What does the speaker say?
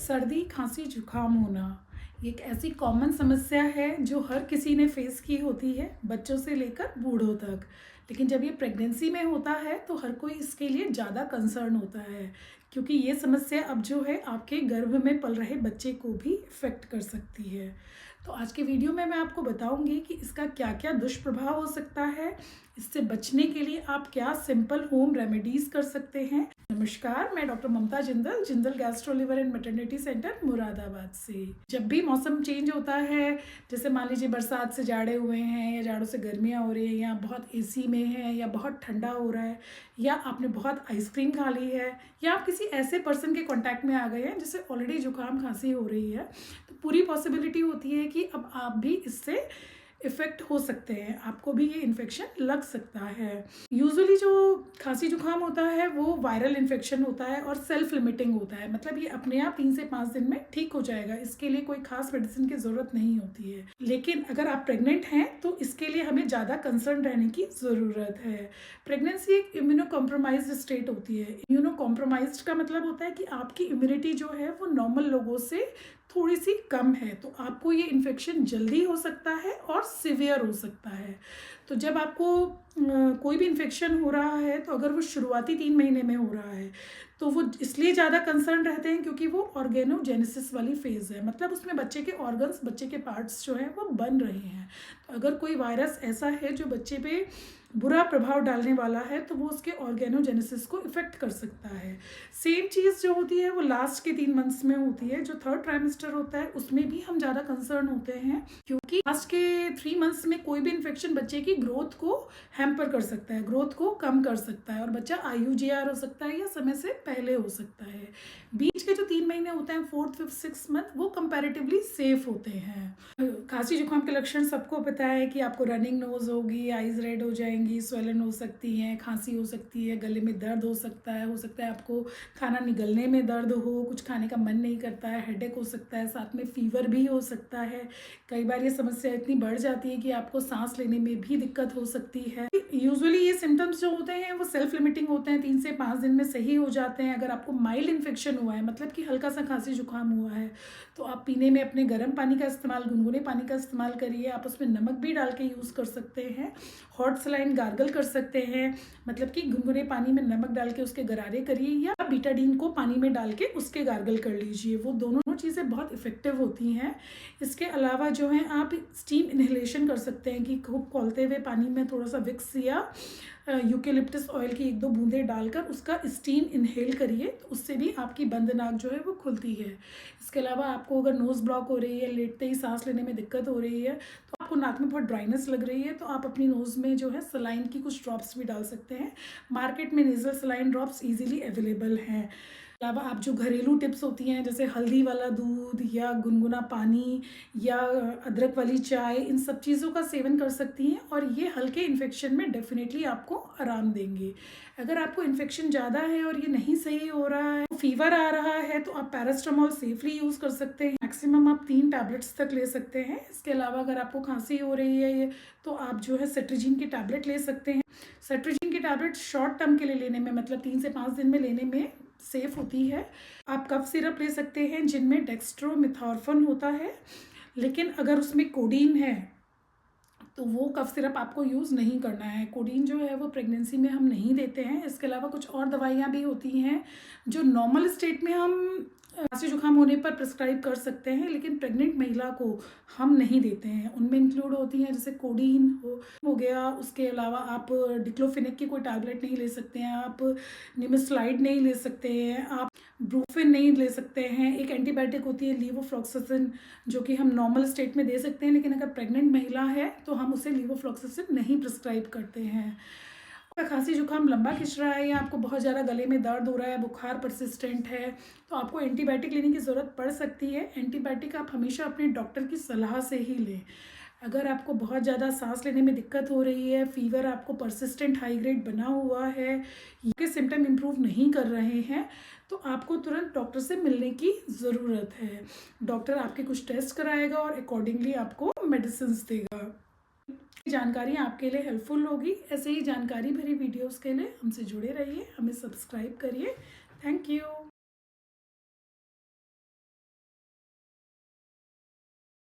सर्दी, खांसी, जुकाम होना एक ऐसी कॉमन समस्या है जो हर किसी ने फेस की होती है, बच्चों से लेकर बूढ़ों तक। लेकिन जब ये प्रेगनेंसी में होता है तो हर कोई इसके लिए ज़्यादा कंसर्न होता है, क्योंकि ये समस्या अब जो है आपके गर्भ में पल रहे बच्चे को भी इफ़ेक्ट कर सकती है। तो आज के वीडियो में मैं आपको बताऊंगी कि इसका क्या क्या दुष्प्रभाव हो सकता है, इससे बचने के लिए आप क्या सिंपल होम रेमेडीज़ कर सकते हैं। नमस्कार, मैं doctor Mamta Jindal, Jindal gastro liver and maternity centre Moradabad से। जब भी मौसम चेंज होता है, जैसे मान लीजिए बरसात से जाड़े हुए हैं या जाड़ों से गर्मियाँ हो रही है या बहुत एसी में है या बहुत ठंडा हो रहा है या आपने बहुत आइसक्रीम खा ली है या आप किसी ऐसे पर्सन के कांटेक्ट में आ गए हैं जिससे ऑलरेडी जुकाम खांसी हो रही है, तो पूरी पॉसिबिलिटी होती है कि अब आप भी इससे इफ़ेक्ट हो सकते हैं, आपको भी ये इन्फेक्शन लग सकता है। यूजुअली जो खांसी जुकाम होता है वो वायरल इन्फेक्शन होता है और सेल्फ लिमिटिंग होता है, मतलब ये अपने आप 3 से 5 दिन में ठीक हो जाएगा, इसके लिए कोई खास मेडिसिन की ज़रूरत नहीं होती है। लेकिन अगर आप प्रेग्नेंट हैं तो इसके लिए हमें ज़्यादा कंसर्न रहने की ज़रूरत है। प्रेगनेंसी एक इम्यूनो कॉम्प्रोमाइज्ड स्टेट होती है। इम्यूनो कॉम्प्रोमाइज्ड का मतलब होता है कि आपकी इम्यूनिटी जो है वो नॉर्मल लोगों से थोड़ी सी कम है, तो आपको ये इन्फेक्शन जल्दी हो सकता है और सिवियर हो सकता है। तो जब आपको कोई भी इन्फेक्शन हो रहा है, तो अगर वो शुरुआती 3 महीने में हो रहा है तो वो इसलिए ज़्यादा कंसर्न रहते हैं क्योंकि वो ऑर्गेनोजेनेसिस वाली फेज़ है, मतलब उसमें बच्चे के ऑर्गन्स, बच्चे के पार्ट्स जो हैं वो बन रहे हैं। तो अगर कोई वायरस ऐसा है जो बच्चे पे बुरा प्रभाव डालने वाला है तो वो उसके ऑर्गेनोजेनेसिस को इफ़ेक्ट कर सकता है। सेम चीज़ जो होती है वो लास्ट के 3 मंथ्स में होती है। जो थर्ड ट्राइमेस्टर होता है उसमें भी हम ज़्यादा कंसर्न होते हैं, क्योंकि लास्ट के 3 मंथ्स में कोई भी इन्फेक्शन बच्चे की ग्रोथ को हैम्पर कर सकता है, ग्रोथ को कम कर सकता है और बच्चा IUGR हो सकता है या समय से पहले हो सकता है। बीच के जो 3 महीने होते हैं, 4th, 5th, 6th मंथ, वो कंपैरेटिवली सेफ होते हैं। खांसी जुकाम के लक्षण सबको पता है कि आपको रनिंग नोज होगी, आइज रेड हो जाएंगी, स्वेलन हो सकती हैं, खांसी हो सकती है, गले में दर्द हो सकता है आपको खाना निगलने में दर्द हो, कुछ खाने का मन नहीं करता है, हेडेक हो सकता है, साथ में फीवर भी हो सकता है। कई बार ये समस्या इतनी बढ़ जाती है कि आपको सांस लेने में भी दिक्कत हो सकती है। यूजुअली ये सिम्टम्स जो होते हैं वो सेल्फ लिमिटिंग होते हैं, 3 से 5 दिन में सही हो जाते हैं। अगर आपको माइल्ड इन्फेक्शन हुआ है, मतलब कि हल्का सा खांसी जुकाम हुआ है, तो आप पीने में अपने गर्म पानी का इस्तेमाल, गुनगुने पानी का इस्तेमाल करिए। आप उसमें नमक भी डाल के यूज़ कर सकते हैं। हॉट सलाइन गार्गल कर सकते हैं, मतलब कि गुनगुने पानी में नमक डाल के उसके गरारे करिए या बीटाडीन को पानी में डाल के उसके गार्गल कर लीजिए। वो दोनों चीज़ें बहुत इफ़ेक्टिव होती हैं। इसके अलावा जो है आप स्टीम इन्हेलेशन कर सकते हैं कि खूब खौलते हुए पानी में थोड़ा सा विक्स या यूकेलिप्टस ऑयल की 1-2 बूंदें डालकर उसका स्टीम इनहेल करिए, तो उससे भी आपकी बंद नाक जो है वो खुलती है। इसके अलावा आपको अगर नोज़ ब्लॉक हो रही है, लेटते ही सांस लेने में दिक्कत हो रही है, तो आपको नाक में बहुत ड्राइनेस लग रही है, तो आप अपनी नोज़ में जो है सलाइन की कुछ ड्रॉप्स भी डाल सकते हैं। मार्केट में nasal saline drops easily available हैं। अलावा आप जो घरेलू टिप्स होती हैं, जैसे हल्दी वाला दूध या गुनगुना पानी या अदरक वाली चाय, इन सब चीज़ों का सेवन कर सकती हैं और ये हल्के इन्फेक्शन में डेफिनेटली आपको आराम देंगे। अगर आपको इन्फेक्शन ज़्यादा है और ये नहीं सही हो रहा है, फीवर आ रहा है, तो आप पैरास्टामोल सेफली यूज़ कर सकते हैं। मैक्सिमम आप 3 टैबलेट्स तक ले सकते हैं। इसके अलावा अगर आपको खांसी हो रही है तो आप जो है सेट्रिजिन की टैबलेट ले सकते हैं। सेट्रिजिन की टैबलेट शॉर्ट टर्म के लिए लेने में, मतलब 3 से 5 दिन में लेने में सेफ होती है। आप कफ सिरप ले सकते हैं जिनमें डेक्स्ट्रोमेथॉर्फन होता है, लेकिन अगर उसमें कोडीन है तो वो कफ सिरप आपको यूज़ नहीं करना है। कोडीन जो है वो प्रेगनेंसी में हम नहीं देते हैं। इसके अलावा कुछ और दवाइयाँ भी होती हैं जो नॉर्मल स्टेट में हम खांसी जुकाम होने पर प्रिस्क्राइब कर सकते हैं, लेकिन प्रेग्नेंट महिला को हम नहीं देते हैं। उनमें इंक्लूड होती हैं जैसे कोडीन हो गया। उसके अलावा आप डिक्लोफिनेक की कोई टैबलेट नहीं ले सकते हैं, आप निमेसुलाइड नहीं ले सकते हैं, आप ब्रूफिन नहीं ले सकते हैं। एक एंटीबायोटिक होती है लीवोफ्लॉक्सासिन, जो कि हम नॉर्मल स्टेट में दे सकते हैं, लेकिन अगर प्रेग्नेंट महिला है तो हम उसे लीवोफ्लॉक्सासिन नहीं प्रिस्क्राइब करते हैं। खांसी जुकाम लंबा खिंच रहा है या आपको बहुत ज़्यादा गले में दर्द हो रहा है, बुखार परसिस्टेंट है, तो आपको एंटीबायोटिक लेने की ज़रूरत पड़ सकती है। एंटीबायोटिक आप हमेशा अपने डॉक्टर की सलाह से ही लें। अगर आपको बहुत ज़्यादा सांस लेने में दिक्कत हो रही है, फीवर आपको परसिस्टेंट हाई ग्रेड बना हुआ है, ये सिम्टम इम्प्रूव नहीं कर रहे हैं, तो आपको तुरंत डॉक्टर से मिलने की ज़रूरत है। डॉक्टर आपके कुछ टेस्ट कराएगा और अकॉर्डिंगली आपको मेडिसिन देगा। जानकारी आपके लिए हेल्पफुल होगी। ऐसे ही जानकारी भरी वीडियोस के लिए हमसे जुड़े रहिए, हमें सब्सक्राइब करिए। Thank you.